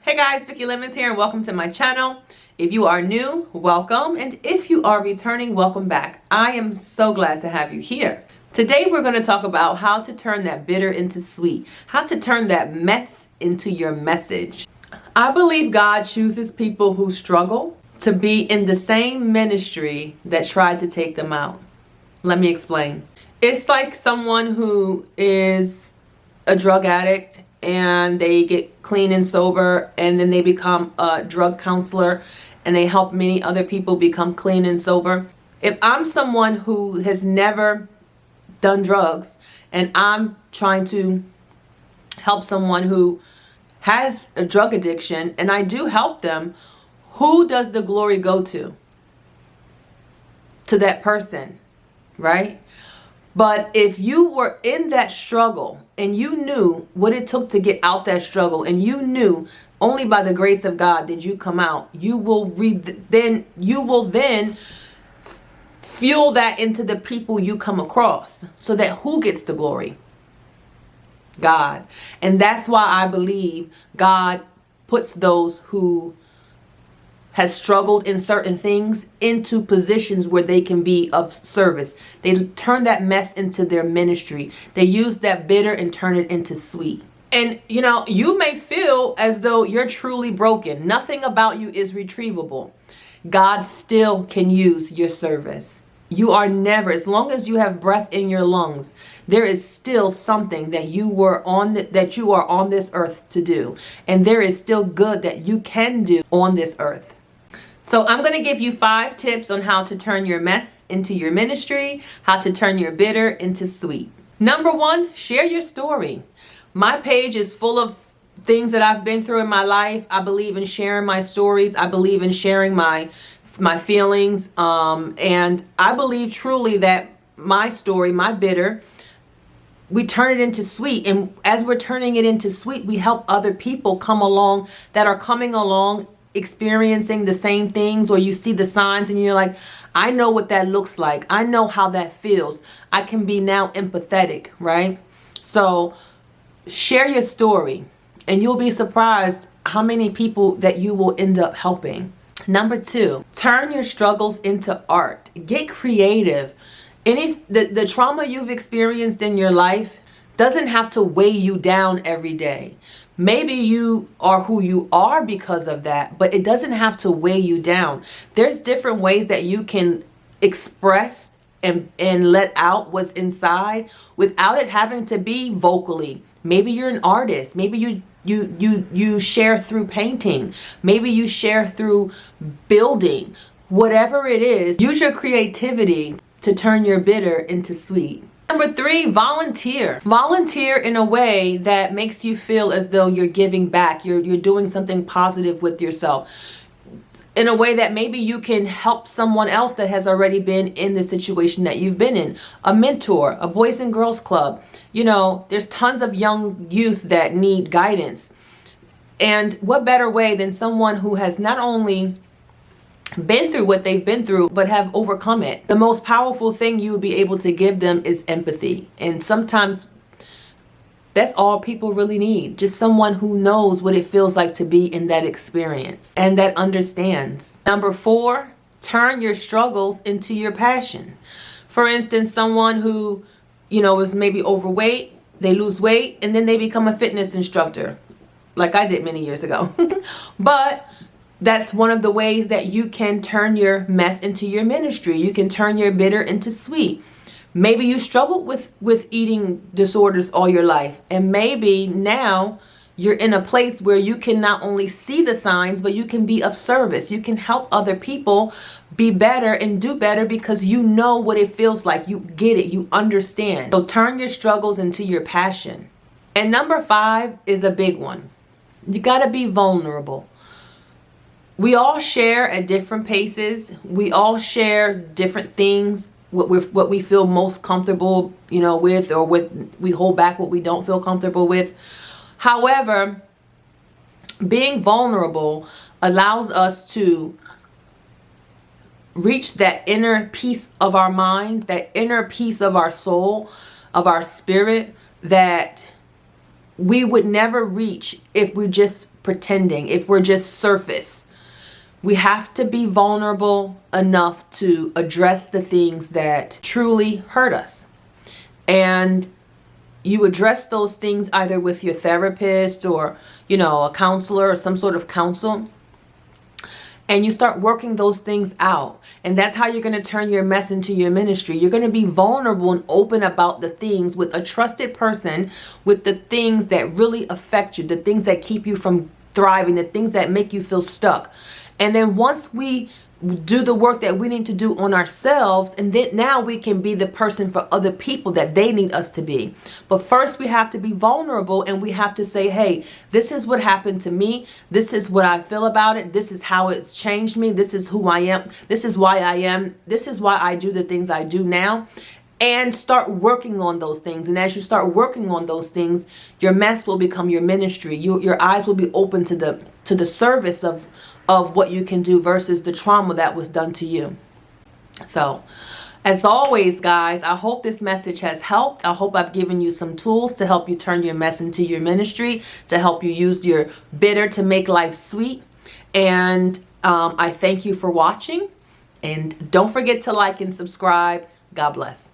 Hey guys, Vicki Lemons here and welcome to my channel. If you are new, welcome, and if you are returning, welcome back. I am so glad to have you here. Today we're going to talk about how to turn that bitter into sweet, how to turn that mess into your message. I believe God chooses people who struggle to be in the same ministry that tried to take them out. Let me explain. It's like someone who is a drug addict and they get clean and sober, and then they become a drug counselor and they help many other people become clean and sober. If I'm someone who has never done drugs and I'm trying to help someone who has a drug addiction and I do help them, who does the glory go to? To that person, right? But if you were in that struggle and you knew what it took to get out that struggle, and you knew only by the grace of God did you come out, you will then fuel that into the people you come across, so that who gets the glory? God. And that's why I believe God puts those who has struggled in certain things into positions where they can be of service. They turn that mess into their ministry. They use that bitter and turn it into sweet. And you know, you may feel as though you're truly broken. Nothing about you is retrievable. God still can use your service. You are never, as long as you have breath in your lungs, there is still something that you are on this earth to do. And there is still good that you can do on this earth. So I'm going to give you 5 tips on how to turn your mess into your ministry, how to turn your bitter into sweet. Number 1, share your story. My page is full of things that I've been through in my life. I believe in sharing my stories. I believe in sharing my feelings. And I believe truly that my story, my bitter, we turn it into sweet. And as we're turning it into sweet, we help other people come along that are coming along experiencing the same things, or you see the signs and you're like, I know what that looks like. I know how that feels. I can be now empathetic, right? So share your story and you'll be surprised how many people that you will end up helping. Number 2, turn your struggles into art. Get creative. The trauma you've experienced in your life doesn't have to weigh you down every day. Maybe you are who you are because of that, but it doesn't have to weigh you down. There's different ways that you can express and let out what's inside without it having to be vocally. Maybe you're an artist. Maybe you share through painting. Maybe you share through building. Whatever it is, use your creativity to turn your bitter into sweet. Number 3, volunteer. Volunteer in a way that makes you feel as though you're giving back. You're doing something positive with yourself. In a way that maybe you can help someone else that has already been in the situation that you've been in. A mentor, a Boys and Girls Club. You know, there's tons of young youth that need guidance. And what better way than someone who has not only been through what they've been through, but have overcome it. The most powerful thing you would be able to give them is empathy. And sometimes that's all people really need. Just someone who knows what it feels like to be in that experience and that understands. Number 4, turn your struggles into your passion. For instance, someone who, you know, is maybe overweight, they lose weight, and then they become a fitness instructor, like I did many years ago. But that's one of the ways that you can turn your mess into your ministry. You can turn your bitter into sweet. Maybe you struggled with eating disorders all your life. And maybe now you're in a place where you can not only see the signs, but you can be of service. You can help other people be better and do better because you know what it feels like. You get it. You understand. So turn your struggles into your passion. And number 5 is a big one. You got to be vulnerable. We all share at different paces. We all share different things, what we feel most comfortable, you know, with, or we hold back what we don't feel comfortable with. However, being vulnerable allows us to reach that inner peace of our mind, that inner peace of our soul, of our spirit, that we would never reach if we just pretending, if we're just surface. We have to be vulnerable enough to address the things that truly hurt us. And you address those things either with your therapist or, a counselor or some sort of counsel. And you start working those things out. And that's how you're going to turn your mess into your ministry. You're going to be vulnerable and open about the things with a trusted person, with the things that really affect you, the things that keep you from thriving, the things that make you feel stuck. And then once we do the work that we need to do on ourselves, and then now we can be the person for other people that they need us to be. But first we have to be vulnerable, and we have to say, hey, this is what happened to me. This is what I feel about it. This is how it's changed me. This is who I am. This is why I am. This is why I do the things I do now. And start working on those things. And as you start working on those things, your mess will become your ministry. Your eyes will be open to the service of what you can do versus the trauma that was done to you. So, as always, guys, I hope this message has helped. I hope I've given you some tools to help you turn your mess into your ministry, to help you use your bitter to make life sweet. And I thank you for watching. And don't forget to like and subscribe. God bless.